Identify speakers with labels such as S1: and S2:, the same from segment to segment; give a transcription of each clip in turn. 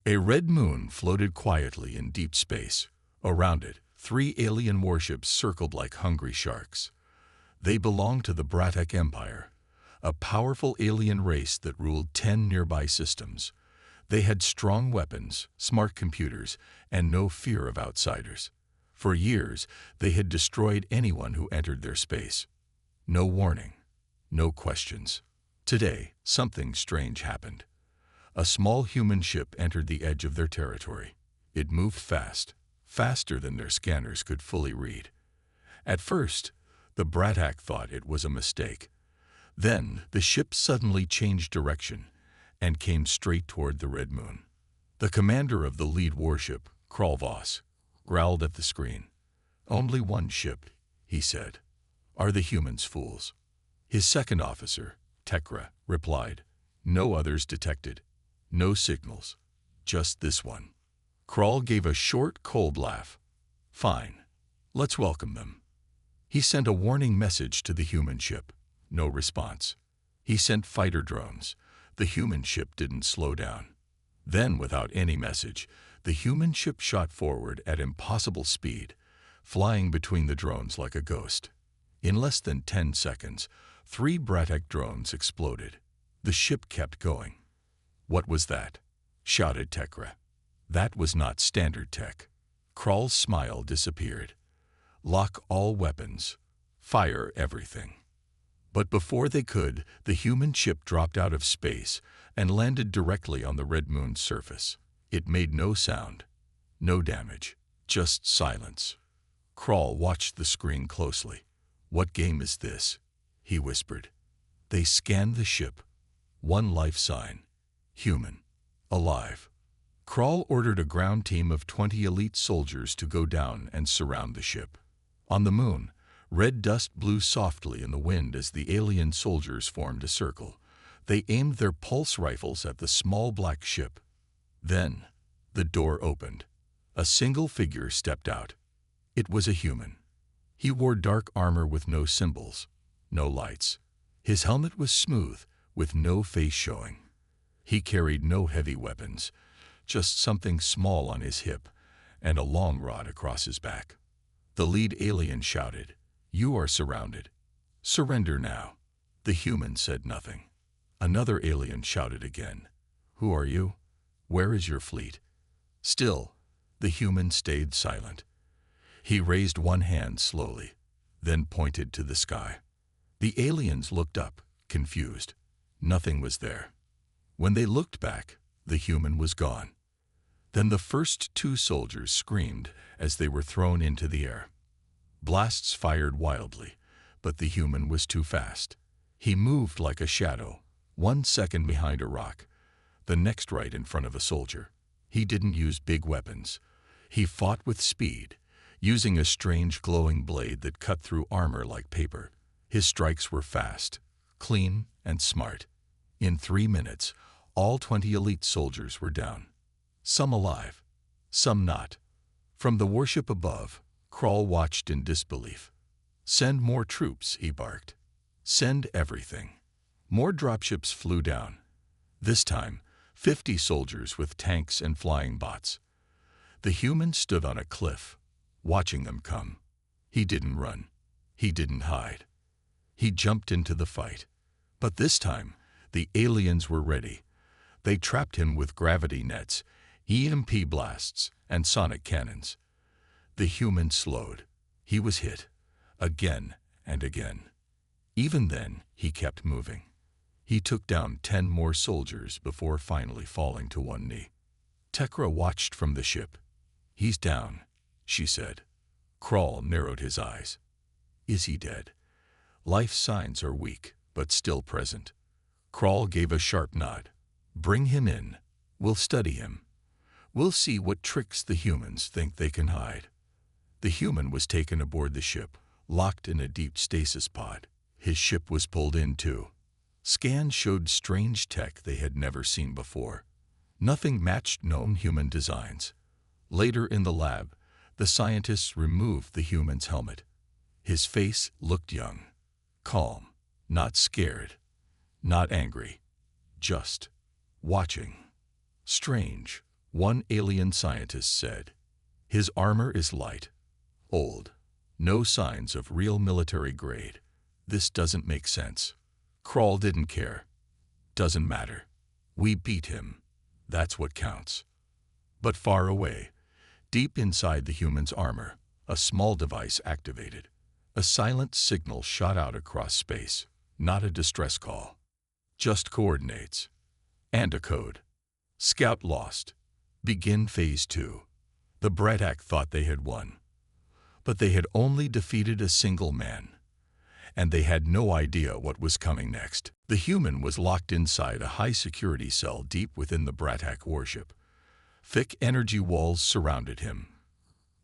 S1: A red moon floated quietly in deep space. Around it, 3 alien warships circled like hungry sharks. They belonged to the Bratek Empire, a powerful alien race that ruled 10 nearby systems. They had strong weapons, smart computers, and no fear of outsiders. For years, they had destroyed anyone who entered their space. No warning, no questions. Today, something strange happened. A small human ship entered the edge of their territory. It moved fast, faster than their scanners could fully read. At first, the Bratek thought it was a mistake. Then, the ship suddenly changed direction and came straight toward the red moon. The commander of the lead warship, Kralvos, growled at the screen. "Only one ship," he said. "Are the humans fools?" His second officer, Tekra, replied. "No others detected. No signals. Just this one." Kral gave a short, cold laugh. "Fine. Let's welcome them." He sent a warning message to the human ship. No response. He sent fighter drones. The human ship didn't slow down. Then, without any message, the human ship shot forward at impossible speed, flying between the drones like a ghost. In less than 10 seconds, 3 Bratek drones exploded. The ship kept going. "What was that?" shouted Tekra. That was not standard tech. Kral's smile disappeared. "Lock all weapons. Fire everything." But before they could, the human ship dropped out of space and landed directly on the red moon's surface. It made no sound, no damage, just silence. Kral watched the screen closely. "What game is this?" he whispered. They scanned the ship. One life sign. Human. Alive. Kral ordered a ground team of 20 elite soldiers to go down and surround the ship. On the moon, red dust blew softly in the wind as the alien soldiers formed a circle. They aimed their pulse rifles at the small black ship. Then, the door opened. A single figure stepped out. It was a human. He wore dark armor with no symbols, no lights. His helmet was smooth, with no face showing. He carried no heavy weapons, just something small on his hip and a long rod across his back. The lead alien shouted, "You are surrounded. Surrender now." The human said nothing. Another alien shouted again, "Who are you? Where is your fleet?" Still, the human stayed silent. He raised one hand slowly, then pointed to the sky. The aliens looked up, confused. Nothing was there. When they looked back, the human was gone. Then the first 2 soldiers screamed as they were thrown into the air. Blasts fired wildly, but the human was too fast. He moved like a shadow, 1 second behind a rock, the next right in front of a soldier. He didn't use big weapons. He fought with speed, using a strange glowing blade that cut through armor like paper. His strikes were fast, clean, and smart. In 3 minutes, all 20 elite soldiers were down. Some alive, some not. From the warship above, Kral watched in disbelief. "Send more troops," he barked. "Send everything." More dropships flew down. This time, 50 soldiers with tanks and flying bots. The human stood on a cliff, watching them come. He didn't run. He didn't hide. He jumped into the fight. But this time, the aliens were ready. They trapped him with gravity nets, EMP blasts, and sonic cannons. The human slowed. He was hit, again and again. Even then, he kept moving. He took down 10 more soldiers before finally falling to one knee. Tekra watched from the ship. "He's down," she said. Kral narrowed his eyes. "Is he dead?" Life signs are weak, but still present. Kral gave a sharp nod. "Bring him in. We'll study him. We'll see what tricks the humans think they can hide." The human was taken aboard the ship, locked in a deep stasis pod. His ship was pulled in too. Scans showed strange tech they had never seen before. Nothing matched known human designs. Later in the lab, the scientists removed the human's helmet. His face looked young, calm, not scared, not angry, just watching. Strange, One alien scientist said. His armor is light, old, no signs of real military grade. This doesn't make sense. Crawl didn't care. Doesn't matter. We beat him. That's what counts. But far away, deep inside the human's armor, a small device activated. A silent signal shot out across space, not a distress call. Just coordinates. And a code. Scout lost. Begin Phase 2. The Bratak thought they had won. But they had only defeated a single man. And they had no idea what was coming next. The human was locked inside a high-security cell deep within the Bratak warship. Thick energy walls surrounded him.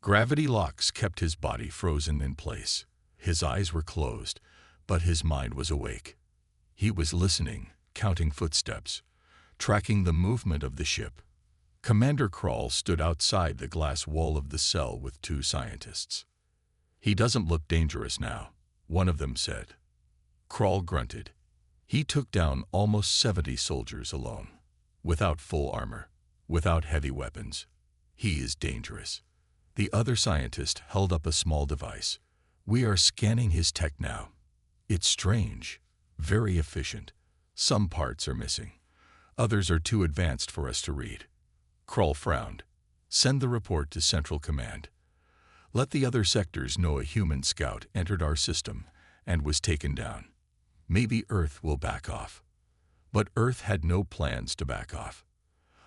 S1: Gravity locks kept his body frozen in place. His eyes were closed, but his mind was awake. He was listening, counting footsteps, tracking the movement of the ship. Commander Crawl stood outside the glass wall of the cell with two scientists. He doesn't look dangerous now, one of them said. Crawl grunted. He took down almost 70 soldiers alone, without full armor, without heavy weapons. He is dangerous. The other scientist held up a small device. We are scanning his tech now. It's strange, very efficient. Some parts are missing. Others are too advanced for us to read. Crawl frowned. Send the report to Central Command. Let the other sectors know a human scout entered our system and was taken down. Maybe Earth will back off. But Earth had no plans to back off.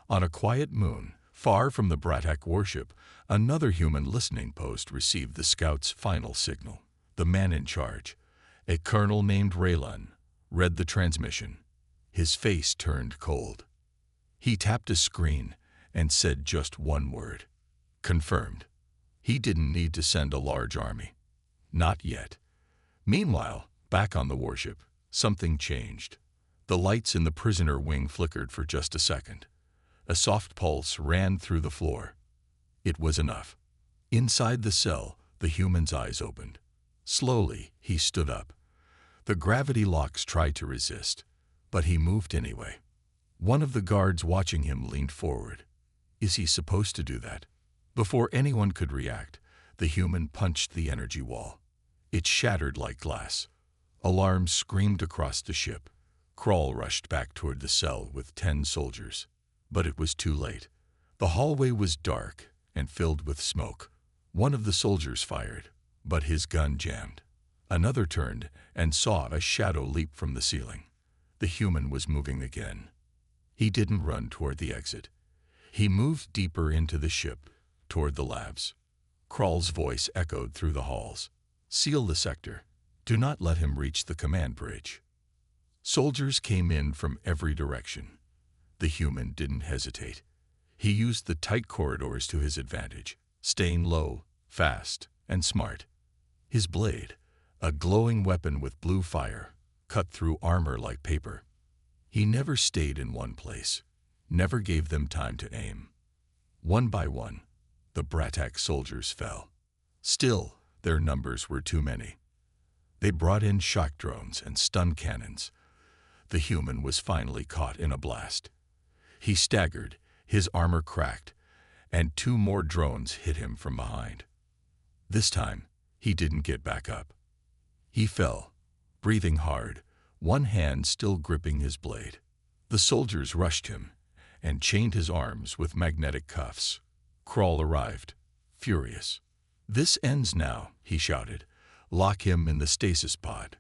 S1: On a quiet moon, far from the Bratak warship, another human listening post received the scout's final signal. The man in charge, a colonel named Raylan, read the transmission. His face turned cold. He tapped a screen and said just one word. Confirmed. He didn't need to send a large army. Not yet. Meanwhile, back on the warship, something changed. The lights in the prisoner wing flickered for just a second. A soft pulse ran through the floor. It was enough. Inside the cell, the human's eyes opened. Slowly, he stood up. The gravity locks tried to resist, but he moved anyway. One of the guards watching him leaned forward. Is he supposed to do that? Before anyone could react, the human punched the energy wall. It shattered like glass. Alarms screamed across the ship. Crawl rushed back toward the cell with 10 soldiers. But it was too late. The hallway was dark and filled with smoke. One of the soldiers fired, but his gun jammed. Another turned and saw a shadow leap from the ceiling. The human was moving again. He didn't run toward the exit. He moved deeper into the ship, toward the labs. Crawl's voice echoed through the halls. Seal the sector. Do not let him reach the command bridge. Soldiers came in from every direction. The human didn't hesitate. He used the tight corridors to his advantage, staying low, fast, and smart. His blade, a glowing weapon with blue fire, cut through armor like paper. He never stayed in one place, never gave them time to aim. One by one, the Bratak soldiers fell. Still, their numbers were too many. They brought in shock drones and stun cannons. The human was finally caught in a blast. He staggered, his armor cracked, and 2 more drones hit him from behind. This time, he didn't get back up. He fell, breathing hard, one hand still gripping his blade. The soldiers rushed him and chained his arms with magnetic cuffs. Crawl arrived, furious. "This ends now," he shouted. "Lock him in the stasis pod.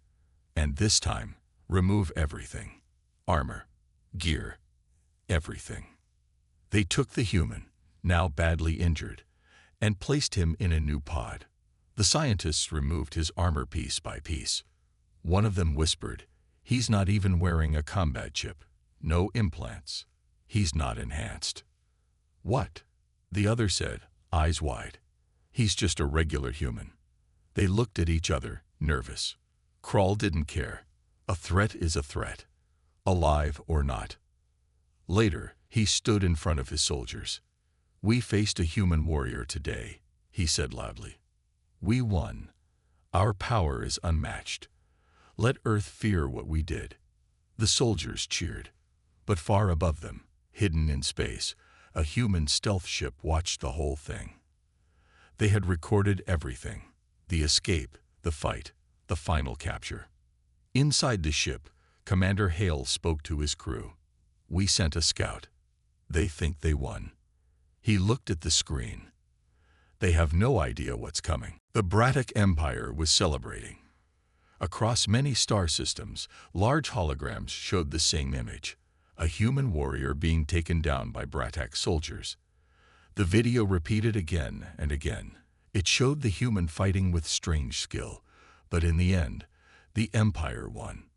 S1: And this time, remove everything. Armor, gear, everything." They took the human, now badly injured, and placed him in a new pod. The scientists removed his armor piece by piece. One of them whispered, "He's not even wearing a combat chip. No implants. He's not enhanced." "What?" The other said, eyes wide. "He's just a regular human." They looked at each other, nervous. Crawl didn't care. A threat is a threat, alive or not. Later, he stood in front of his soldiers. "We faced a human warrior today," he said loudly. "We won. Our power is unmatched. Let Earth fear what we did." The soldiers cheered. But far above them, hidden in space, A human stealth ship watched the whole thing. They had recorded everything: the escape, the fight, the final capture. Inside the ship, Commander Hale spoke to his crew. "We sent a scout. They think they won." He looked at the screen. "They have no idea what's coming." The Braddock Empire was celebrating. Across many star systems, large holograms showed the same image: a human warrior being taken down by Braddock soldiers. The video repeated again and again. It showed the human fighting with strange skill, but in the end, the Empire won.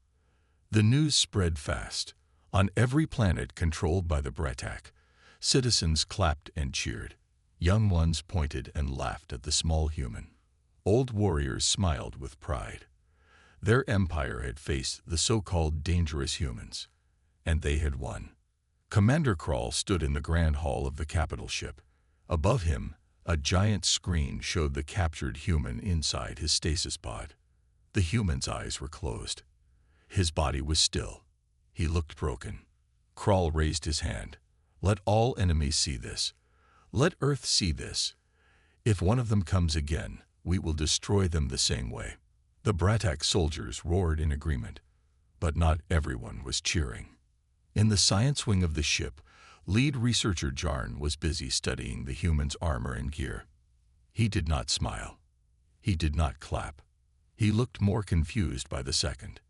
S1: The news spread fast. On every planet controlled by the Braddock, citizens clapped and cheered. Young ones pointed and laughed at the small human. Old warriors smiled with pride. Their empire had faced the so-called dangerous humans, and they had won. Commander Krall stood in the grand hall of the capital ship. Above him, a giant screen showed the captured human inside his stasis pod. The human's eyes were closed. His body was still. He looked broken. Krall raised his hand. "Let all enemies see this. Let Earth see this. If one of them comes again, we will destroy them the same way." The Braddock soldiers roared in agreement, but not everyone was cheering. In the science wing of the ship, lead researcher Jarn was busy studying the human's armor and gear. He did not smile. He did not clap. He looked more confused by the second.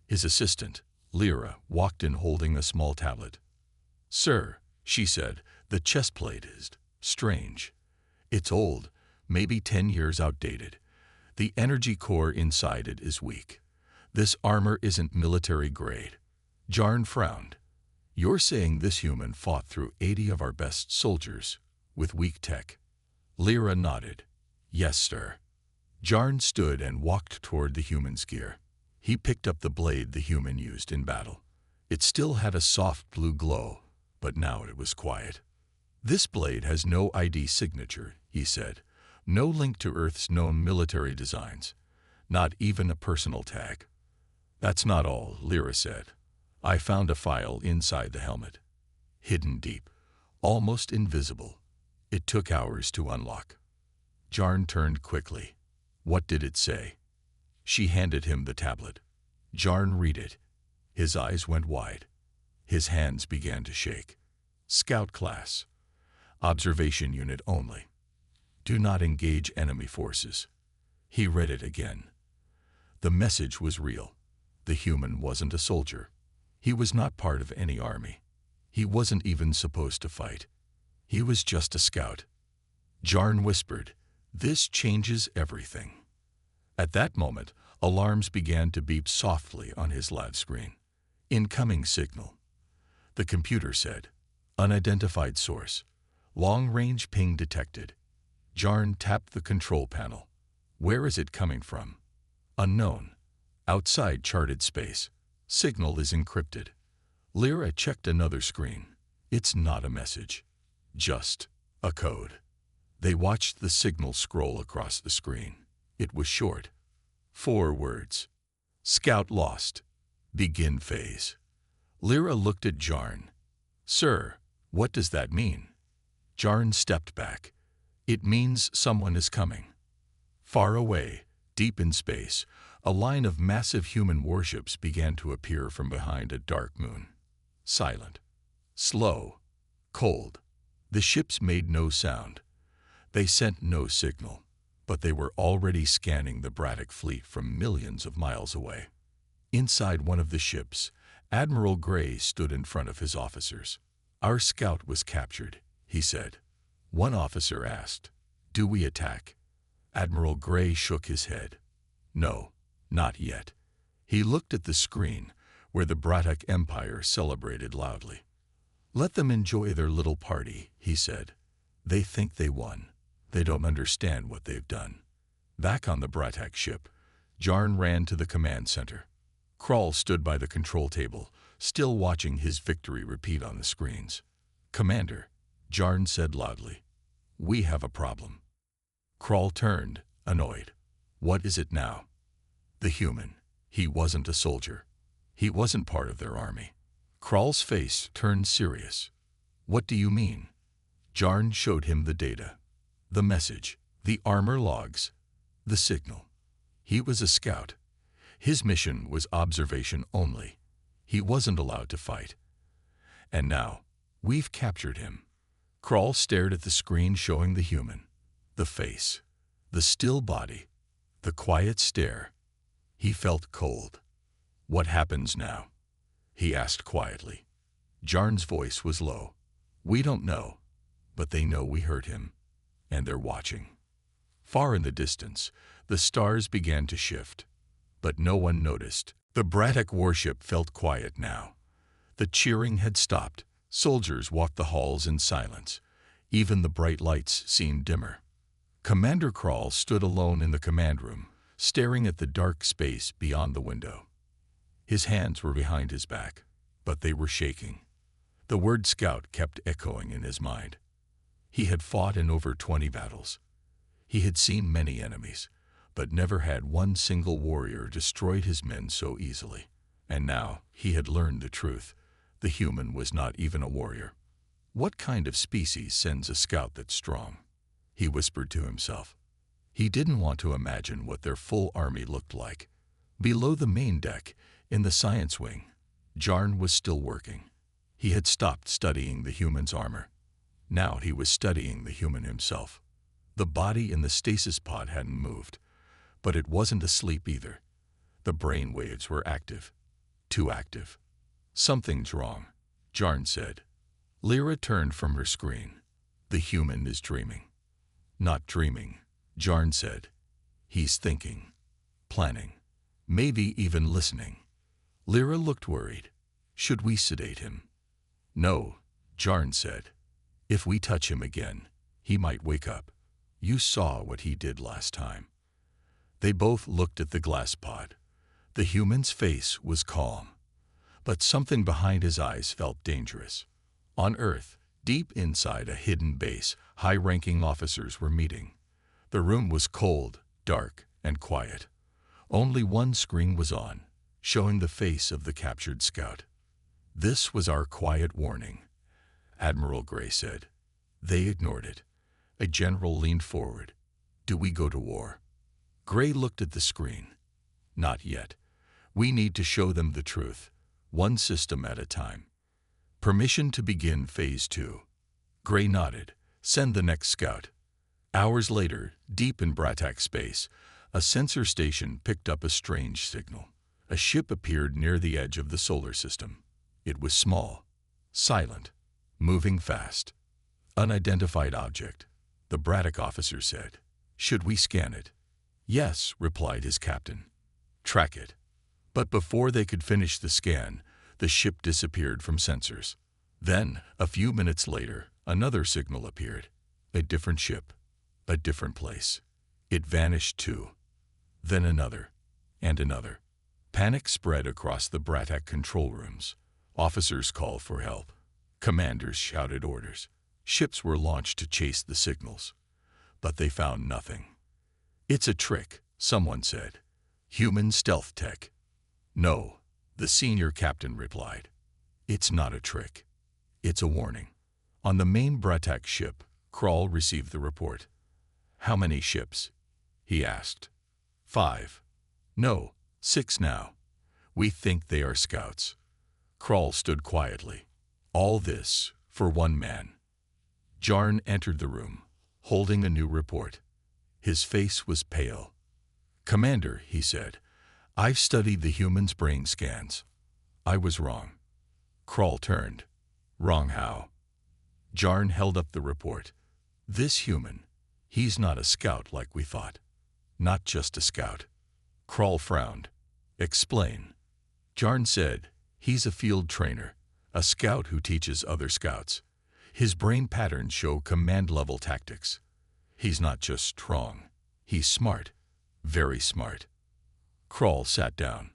S1: His assistant, Lyra, walked in holding a small tablet. "Sir," she said, "the chest plate is strange. It's old, maybe 10 years outdated. The energy core inside it is weak. This armor isn't military grade." Jarn frowned. "You're saying this human fought through 80 of our best soldiers with weak tech?" Lyra nodded. "Yes, sir." Jarn stood and walked toward the human's gear. He picked up the blade the human used in battle. It still had a soft blue glow, but now it was quiet. "This blade has no ID signature," he said. "No link to Earth's known military designs. Not even a personal tag." "That's not all," Lyra said. "I found a file inside the helmet. Hidden deep. Almost invisible. It took hours to unlock." Jarn turned quickly. "What did it say?" She handed him the tablet. Jarn read it. His eyes went wide. His hands began to shake. "Scout class. Observation unit only. Do not engage enemy forces." He read it again. The message was real. The human wasn't a soldier. He was not part of any army. He wasn't even supposed to fight. He was just a scout. Jarn whispered, "This changes everything." At that moment, alarms began to beep softly on his live screen. "Incoming signal." The computer said, "Unidentified source. Long-range ping detected." Jarn tapped the control panel. "Where is it coming from?" "Unknown. Outside charted space. Signal is encrypted." Lyra checked another screen. "It's not a message. Just a code." They watched the signal scroll across the screen. It was short. 4 words. "Scout lost. Begin phase." Lyra looked at Jarn. "Sir, what does that mean?" Jarn stepped back. "It means someone is coming." Far away, deep in space, a line of massive human warships began to appear from behind a dark moon. Silent. Slow. Cold. The ships made no sound. They sent no signal, but they were already scanning the Braddock fleet from millions of miles away. Inside one of the ships, Admiral Gray stood in front of his officers. "Our scout was captured," he said. One officer asked, "Do we attack?" Admiral Gray shook his head. "No, not yet." He looked at the screen, where the Braddock Empire celebrated loudly. "Let them enjoy their little party," he said. "They think they won. They don't understand what they've done." Back on the Braddock ship, Jarn ran to the command center. Krall stood by the control table, still watching his victory repeat on the screens. "Commander," Jarn said loudly, "we have a problem." Krall turned, annoyed. "What is it now?" "The human. He wasn't a soldier. He wasn't part of their army." Krall's face turned serious. "What do you mean?" Jarn showed him the data, the message, the armor logs, the signal. He was a scout. His mission was observation only. He wasn't allowed to fight. And now, we've captured him. Krall stared at the screen showing the human, the face, the still body, the quiet stare. He felt cold. What happens now? He asked quietly. Jarn's voice was low. We don't know, but they know we hurt him, and they're watching. Far in the distance, the stars began to shift, but no one noticed. The Bratak warship felt quiet now. The cheering had stopped. Soldiers walked the halls in silence. Even the bright lights seemed dimmer. Commander Krall stood alone in the command room, staring at the dark space beyond the window. His hands were behind his back, but they were shaking. The word scout kept echoing in his mind. He had fought in over 20 battles. He had seen many enemies, but never had one single warrior destroyed his men so easily. And now he had learned the truth. The human was not even a warrior. What kind of species sends a scout that's strong? He whispered to himself. He didn't want to imagine what their full army looked like. Below the main deck, in the science wing, Jarn was still working. He had stopped studying the human's armor. Now he was studying the human himself. The body in the stasis pod hadn't moved, but it wasn't asleep either. The brain waves were active. Too active. Something's wrong, Jarn said. Lyra turned from her screen. The human is dreaming. Not dreaming, Jarn said. He's thinking, planning, maybe even listening. Lyra looked worried. Should we sedate him? No, Jarn said. If we touch him again, he might wake up. You saw what he did last time. They both looked at the glass pod. The human's face was calm, but something behind his eyes felt dangerous. On Earth, deep inside a hidden base, high-ranking officers were meeting. The room was cold, dark, and quiet. Only one screen was on, showing the face of the captured scout. This was our quiet warning, Admiral Gray said. They ignored it. A general leaned forward. Do we go to war? Gray looked at the screen. Not yet. We need to show them the truth, one system at a time. Permission to begin Phase 2. Gray nodded. Send the next scout. Hours later, deep in Bratak space, a sensor station picked up a strange signal. A ship appeared near the edge of the solar system. It was small, silent, moving fast. Unidentified object, the Bratak officer said. Should we scan it? Yes, replied his captain. Track it. But before they could finish the scan, the ship disappeared from sensors. Then, a few minutes later, another signal appeared. A different ship, a different place. It vanished too. Then another, and another. Panic spread across the Bratak control rooms. Officers called for help. Commanders shouted orders. Ships were launched to chase the signals. But they found nothing. It's a trick, someone said. Human stealth tech. No, the senior captain replied. It's not a trick. It's a warning. On the main Bratak ship, Krall received the report. How many ships? He asked. 5. No, 6 now. We think they are scouts. Krall stood quietly. All this for one man. Jarn entered the room, holding a new report. His face was pale. Commander, he said, I've studied the human's brain scans. I was wrong. Krall turned. Wrong how? Jarn held up the report. This human, he's not a scout like we thought. Not just a scout. Krall frowned. Explain. Jarn said, he's a field trainer, a scout who teaches other scouts. His brain patterns show command-level tactics. He's not just strong. He's smart. Very smart. Krall sat down.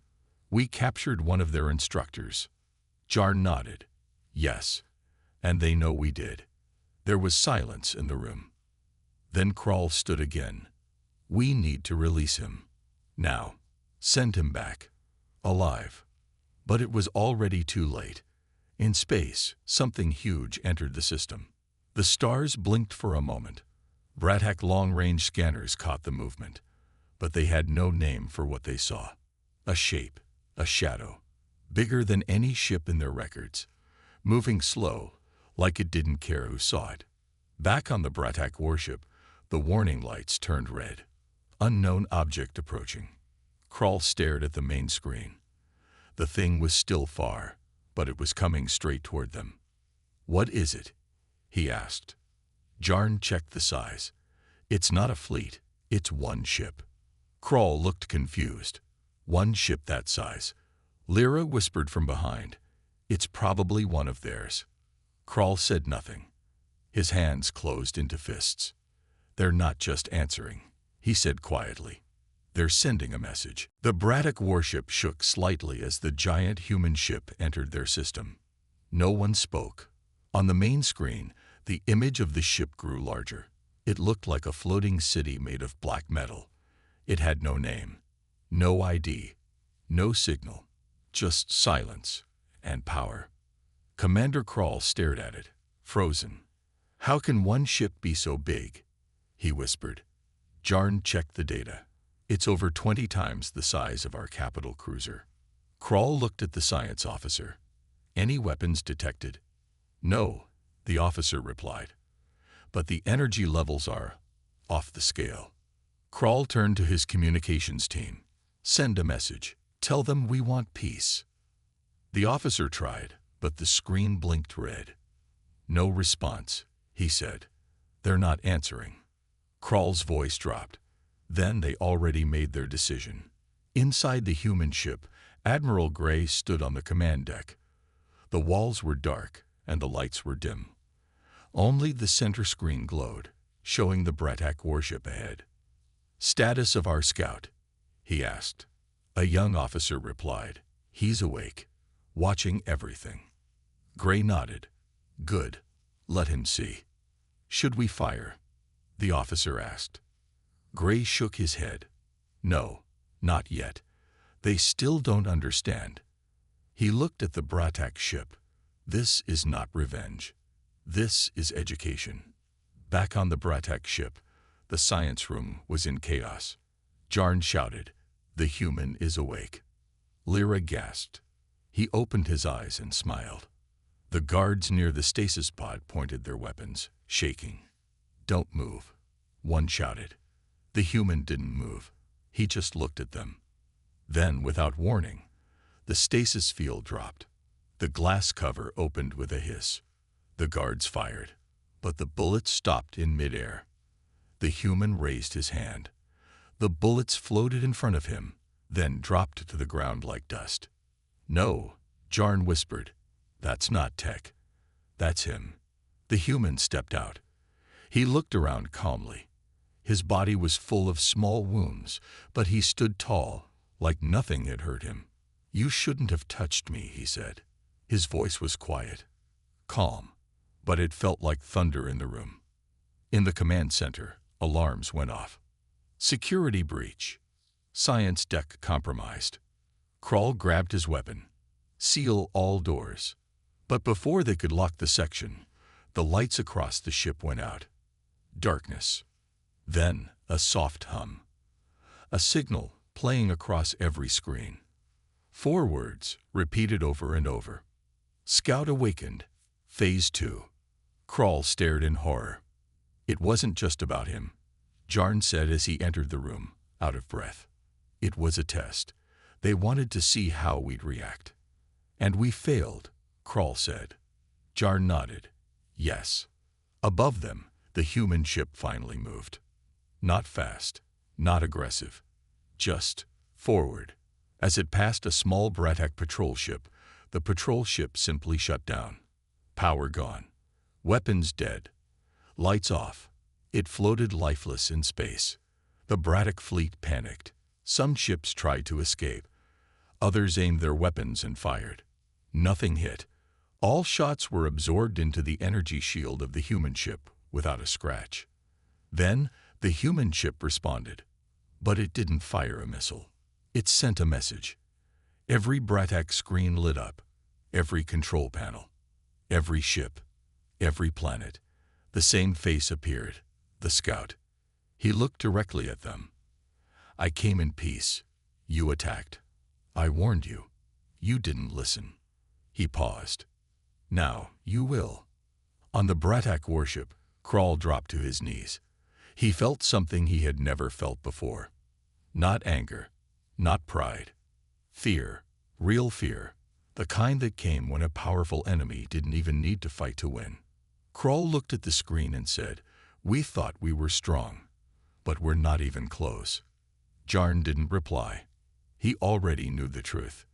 S1: We captured one of their instructors. Jarn nodded. Yes. And they know we did. There was silence in the room. Then Krall stood again. We need to release him. Now. Send him back. Alive. But it was already too late. In space, something huge entered the system. The stars blinked for a moment. Bratak long-range scanners caught the movement, but they had no name for what they saw. A shape, a shadow, bigger than any ship in their records, moving slow, like it didn't care who saw it. Back on the Bratak warship, the warning lights turned red. Unknown object approaching. Krall stared at the main screen. The thing was still far, but it was coming straight toward them. "What is it?" he asked. Jarn checked the size. "It's not a fleet, it's one ship." Krall looked confused. "One ship that size?" Lyra whispered from behind. "It's probably one of theirs." Krall said nothing. His hands closed into fists. "They're not just answering," he said quietly. "They're sending a message." The Bratak warship shook slightly as the giant human ship entered their system. No one spoke. On the main screen, the image of the ship grew larger. It looked like a floating city made of black metal. It had no name, no ID, no signal, just silence and power. Commander Krall stared at it, frozen. "How can one ship be so big?" he whispered. Jarn checked the data. "It's over 20 times the size of our capital cruiser." Krall looked at the science officer. "Any weapons detected?" "No," the officer replied. "But the energy levels are off the scale." Krall turned to his communications team. "Send a message. Tell them we want peace." The officer tried, but the screen blinked red. "No response," he said. "They're not answering." Krall's voice dropped. Then they already made their decision. Inside the human ship, Admiral Gray stood on the command deck. The walls were dark and the lights were dim. Only the center screen glowed, showing the Bratak warship ahead. "Status of our scout?" he asked. A young officer replied, "He's awake, watching everything." Gray nodded. "Good. Let him see." "Should we fire?" the officer asked. Gray shook his head. "No, not yet. They still don't understand." He looked at the Bratak ship. "This is not revenge. This is education." Back on the Bratak ship, the science room was in chaos. Jarn shouted, "The human is awake." Lyra gasped. He opened his eyes and smiled. The guards near the stasis pod pointed their weapons, shaking. "Don't move," one shouted. The human didn't move. He just looked at them. Then, without warning, the stasis field dropped. The glass cover opened with a hiss. The guards fired, but the bullets stopped in midair. The human raised his hand. The bullets floated in front of him, then dropped to the ground like dust. "No," Jarn whispered. "That's not tech. That's him." The human stepped out. He looked around calmly. His body was full of small wounds, but he stood tall, like nothing had hurt him. "You shouldn't have touched me," he said. His voice was quiet, calm, but it felt like thunder in the room. In the command center, alarms went off. Security breach. Science deck compromised. Krall grabbed his weapon. Seal all doors. But before they could lock the section, the lights across the ship went out. Darkness. Then a soft hum. A signal playing across every screen. 4 words repeated over and over. "Scout awakened. Phase 2. Krall stared in horror. It wasn't just about him, Jarn said as he entered the room, out of breath. It was a test. They wanted to see how we'd react. "And we failed," Krall said. Jarn nodded. "Yes." Above them, the human ship finally moved. Not fast, not aggressive, just forward. As it passed a small Bratak patrol ship, the patrol ship simply shut down. Power gone. Weapons dead. Lights off. It floated lifeless in space. The Bratak fleet panicked. Some ships tried to escape. Others aimed their weapons and fired. Nothing hit. All shots were absorbed into the energy shield of the human ship without a scratch. Then the human ship responded. But it didn't fire a missile. It sent a message. Every Bratak screen lit up. Every control panel. Every ship. Every planet. The same face appeared, the scout. He looked directly at them. I came in peace. You attacked. I warned you. You didn't listen. He paused. Now, you will. On the Bratak warship, Krall dropped to his knees. He felt something he had never felt before. Not anger, not pride. Fear, real fear, the kind that came when a powerful enemy didn't even need to fight to win. Krall looked at the screen and said, "We thought we were strong, but we're not even close." Jarn didn't reply. He already knew the truth.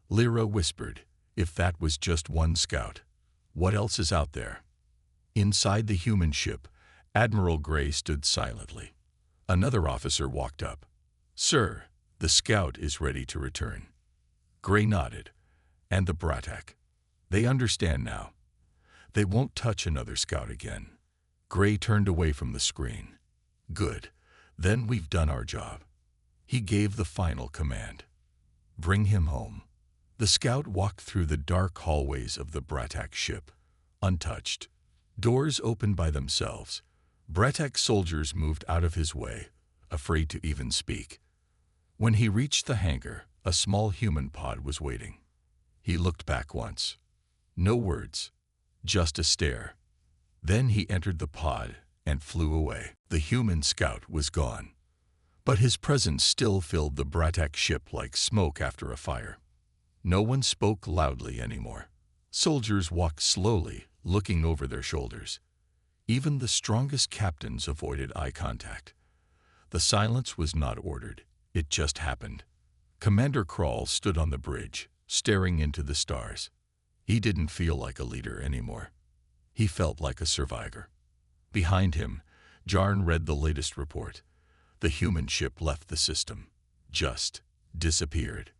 S1: Lyra whispered, "If that was just one scout, what else is out there?" Inside the human ship, Admiral Gray stood silently. Another officer walked up. "Sir, the scout is ready to return." Gray nodded. "And the Bratak? They understand now. They won't touch another scout again." Gray turned away from the screen. "Good. Then we've done our job." He gave the final command. "Bring him home." The scout walked through the dark hallways of the Bratak ship, untouched. Doors opened by themselves. Bratak soldiers moved out of his way, afraid to even speak. When he reached the hangar, a small human pod was waiting. He looked back once. No words, just a stare. Then he entered the pod and flew away. The human scout was gone, but his presence still filled the Bratak ship like smoke after a fire. No one spoke loudly anymore. Soldiers walked slowly, looking over their shoulders. Even the strongest captains avoided eye contact. The silence was not ordered. It just happened. Commander Krall stood on the bridge, staring into the stars. He didn't feel like a leader anymore. He felt like a survivor. Behind him, Jarn read the latest report. The human ship left the system. Just disappeared.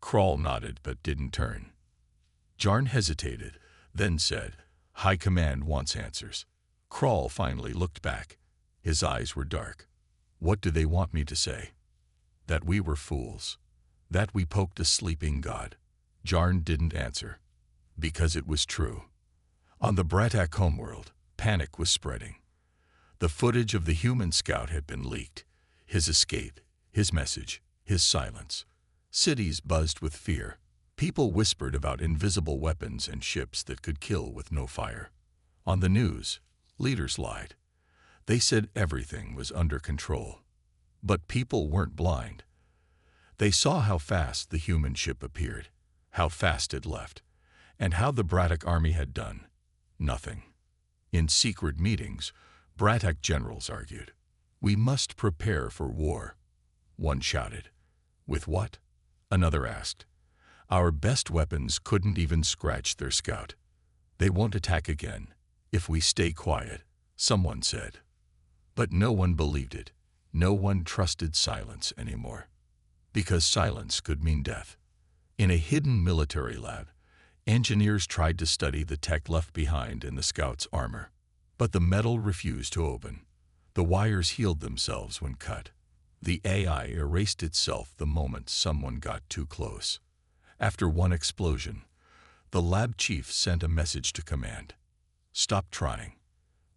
S1: Krall nodded but didn't turn. Jarn hesitated, then said, "High Command wants answers." Krall finally looked back. His eyes were dark. "What do they want me to say?" "That we were fools. That we poked a sleeping god." Jarn didn't answer. Because it was true. On the Bratak homeworld, panic was spreading. The footage of the human scout had been leaked. His escape, his message, his silence. Cities buzzed with fear. People whispered about invisible weapons and ships that could kill with no fire. On the news, leaders lied. They said everything was under control. But people weren't blind. They saw how fast the human ship appeared, how fast it left, and how the Bratak army had done nothing. In secret meetings, Bratak generals argued, "We must prepare for war." One shouted, "With what?" Another asked. "Our best weapons couldn't even scratch their scout." "They won't attack again if we stay quiet," someone said. But no one believed it. No one trusted silence anymore. Because silence could mean death. In a hidden military lab, engineers tried to study the tech left behind in the scout's armor. But the metal refused to open. The wires healed themselves when cut. The AI erased itself the moment someone got too close. After one explosion, the lab chief sent a message to command. "Stop trying.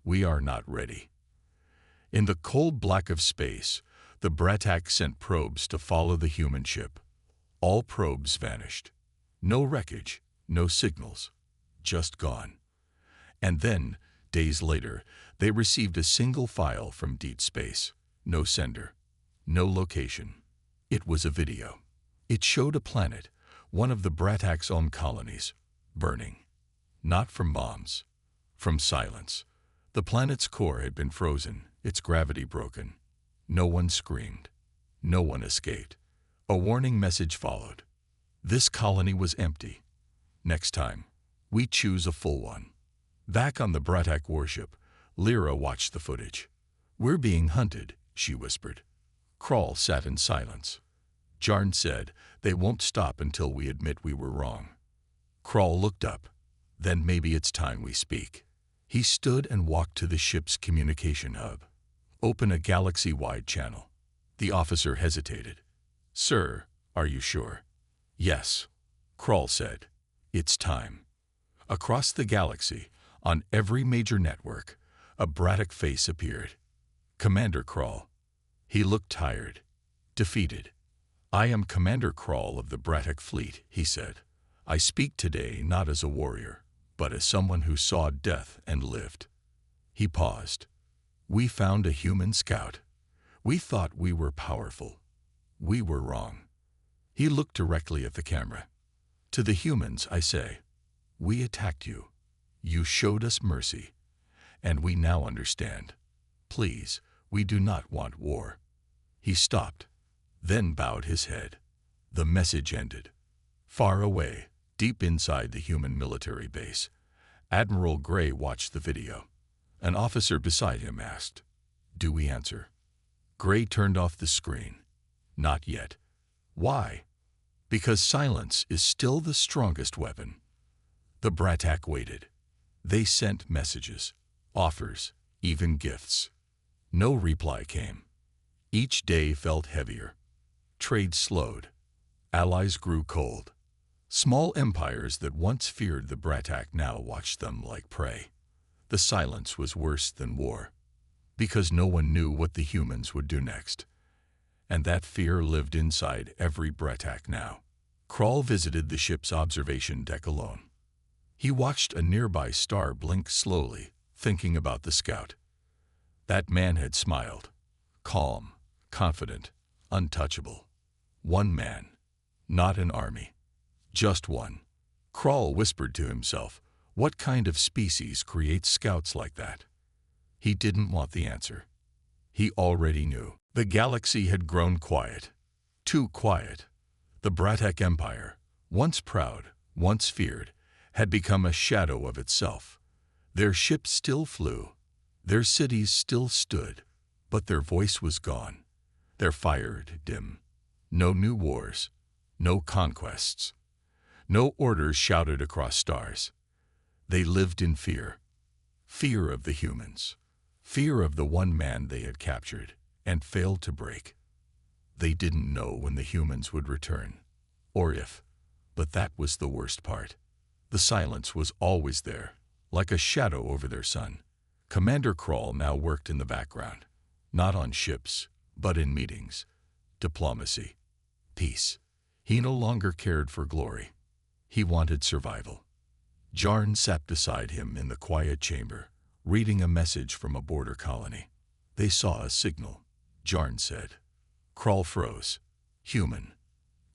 S1: We are not ready." In the cold black of space, the Bratak sent probes to follow the human ship. All probes vanished. No wreckage, no signals, just gone. And then, days later, they received a single file from deep space. No sender, no location. It was a video. It showed a planet, one of the Bratak's own colonies, burning. Not from bombs, from silence. The planet's core had been frozen, its gravity broken. No one screamed. No one escaped. A warning message followed. This colony was empty. Next time, we choose a full one. Back on the Bratak warship, Lyra watched the footage. "We're being hunted," she whispered. Krall sat in silence. Jarn said, "They won't stop until we admit we were wrong." Krall looked up. "Then maybe it's time we speak." He stood and walked to the ship's communication hub. "Open a galaxy-wide channel." The officer hesitated. "Sir, are you sure?" "Yes," Krall said. "It's time." Across the galaxy, on every major network, A Braddock face appeared. Commander Krall. He looked tired, defeated. "I am Commander Krall of the Braddock fleet," he said. "I speak today not as a warrior, but as someone who saw death and lived." He paused. "We found a human scout. We thought we were powerful. We were wrong." He looked directly at the camera. "To the humans, I say, we attacked you. You showed us mercy. And we now understand. Please, we do not want war." He stopped, then bowed his head. The message ended. Far away, deep inside the human military base, Admiral Gray watched the video. An officer beside him asked, "Do we answer?" Gray turned off the screen. "Not yet." "Why?" "Because silence is still the strongest weapon." The Braddock waited. They sent messages, offers, even gifts. No reply came. Each day felt heavier. Trade slowed. Allies grew cold. Small empires that once feared the Braddock now watched them like prey. The silence was worse than war, because no one knew what the humans would do next. And that fear lived inside every Braddock now. Krall visited the ship's observation deck alone. He watched a nearby star blink slowly, thinking about the scout. That man had smiled. Calm, confident, untouchable. One man, not an army. Just one. Krall whispered to himself, what kind of species creates scouts like that? He didn't want the answer. He already knew. The galaxy had grown quiet. Too quiet. The Braddock Empire, once proud, once feared, had become a shadow of itself. Their ships still flew. Their cities still stood. But their voice was gone. Their fire dim. No new wars. No conquests. No orders shouted across stars. They lived in fear. Fear of the humans. Fear of the one man they had captured and failed to break. They didn't know when the humans would return, or if, but that was the worst part. The silence was always there, like a shadow over their sun. Commander Krall now worked in the background, not on ships, but in meetings, diplomacy, peace. He no longer cared for glory. He wanted survival. Jarn sat beside him in the quiet chamber, reading a message from a border colony. They saw a signal, Jarn said. Krall froze. Human.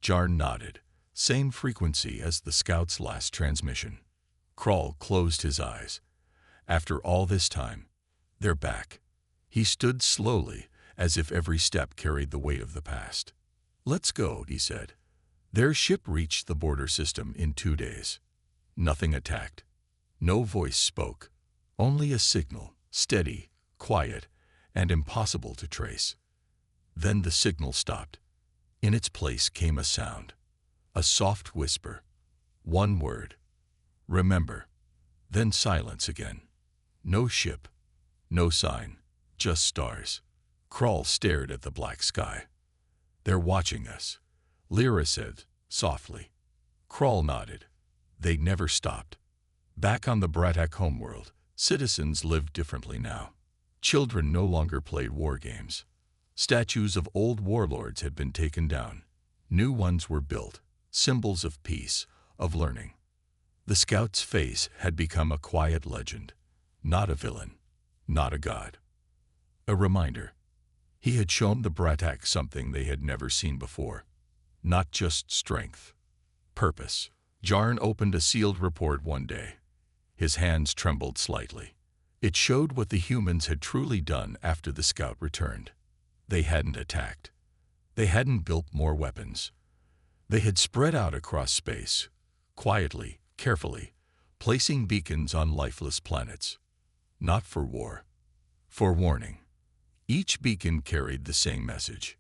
S1: Jarn nodded. Same frequency as the scout's last transmission. Krall closed his eyes. After all this time, they're back. He stood slowly, as if every step carried the weight of the past. "Let's go," he said. Their ship reached the border system in 2 days. Nothing attacked. No voice spoke. Only a signal, steady, quiet, and impossible to trace. Then the signal stopped. In its place came a sound. A soft whisper. One word. "Remember." Then silence again. No ship. No sign. Just stars. Krall stared at the black sky. "They're watching us," Lyra said, softly. Krall nodded. They never stopped. Back on the Braddock homeworld, citizens lived differently now. Children no longer played war games. Statues of old warlords had been taken down. New ones were built, symbols of peace, of learning. The scout's face had become a quiet legend, not a villain, not a god. A reminder. He had shown the Braddock something they had never seen before. Not just strength. Purpose. Jarn opened a sealed report one day. His hands trembled slightly. It showed what the humans had truly done after the scout returned. They hadn't attacked. They hadn't built more weapons. They had spread out across space, quietly, carefully, placing beacons on lifeless planets. Not for war. For warning. Each beacon carried the same message.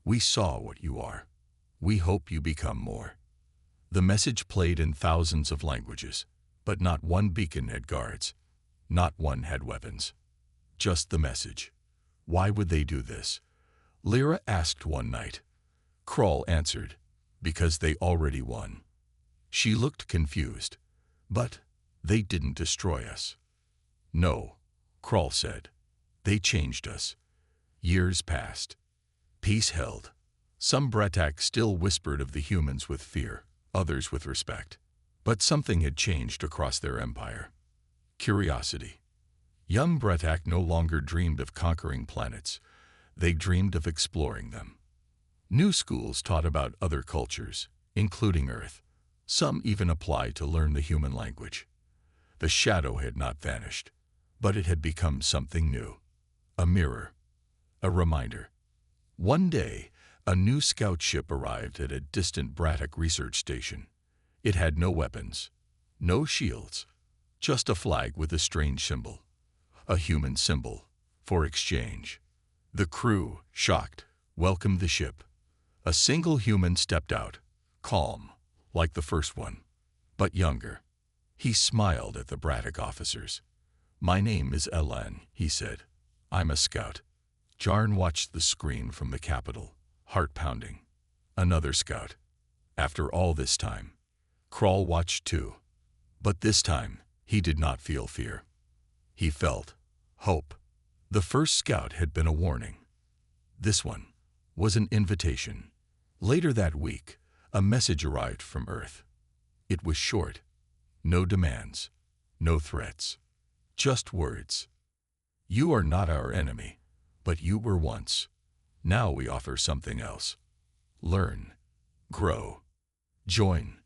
S1: "We saw what you are. We hope you become more." The message played in thousands of languages, but not one beacon had guards. Not one had weapons. Just the message. Why would they do this? Lyra asked one night. Krall answered, "Because they already won." She looked confused. "But they didn't destroy us." "No, Krull said. They changed us. Years passed. Peace held. Some Bretak still whispered of the humans with fear, others with respect. But something had changed across their empire. Curiosity. Young Bretak no longer dreamed of conquering planets. They dreamed of exploring them. New schools taught about other cultures, including Earth. Some even applied to learn the human language. The shadow had not vanished, but it had become something new. A mirror. A reminder. One day, a new scout ship arrived at a distant Bretak research station. It had no weapons, no shields, just a flag with a strange symbol. A human symbol, for exchange. The crew, shocked, welcomed the ship. A single human stepped out, calm, like the first one, but younger. He smiled at the Bretak officers. "My name is Elan," he said. "I'm a scout." Jarn watched the screen from the capital, heart pounding. Another scout. After all this time, Krull watched too. But this time, he did not feel fear. He felt hope. The first scout had been a warning. This one was an invitation. Later that week, a message arrived from Earth. It was short. No demands, no threats, just words. You are not our enemy, but you were once. Now we offer something else. Learn, grow, join.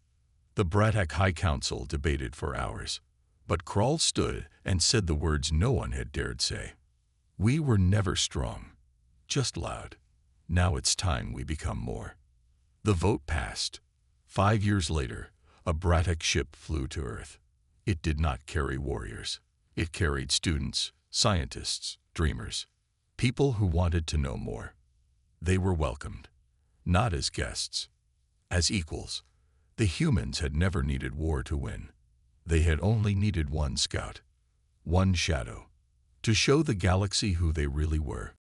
S1: The Bretak High Council debated for hours, but Krull stood and said the words no one had dared say. We were never strong, just loud. Now it's time we become more. The vote passed. 5 years later, a Bretak ship flew to Earth. It did not carry warriors. It carried students, scientists, dreamers, people who wanted to know more. They were welcomed, not as guests, as equals. The humans had never needed war to win. They had only needed one scout, one shadow, to show the galaxy who they really were.